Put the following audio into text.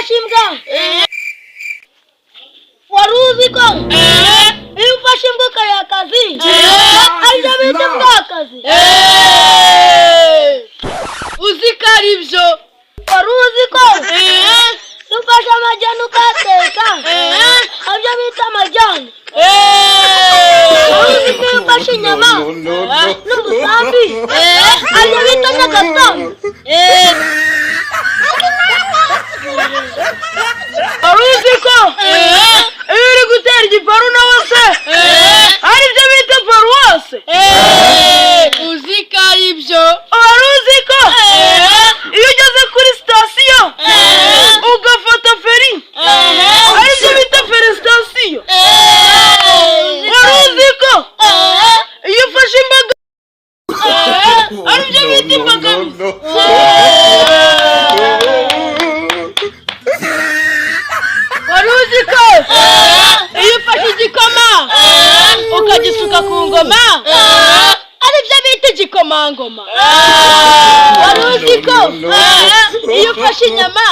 ufashe imbwa wari uzi ko iyo ufashe imbwa ukayakazi aribyo bita imbwakazi uzi ko ari byo wari uzi ko iyo ufashe amajyane ukayateka aribyo bita amajyane wari uzi ko iyo ufashe inyama n'umusambi aribyo bita nyagasambi wari uzi ko iyo uri gutera igiparu na wose aribyo bita paruwase uzi ko ari byo wari uzi ko iyo ugeze kuri sitasiyo ugafata feri aribyo bita feresitasiyo wari uzi ko iyo ufashe imbaga aribyo bita imbogamizi wari uzi ko iyo ufashe igikoma ukagisuka ku ngoma aribyo bita igikomangoma wari uzi ko iyo ufashe inyama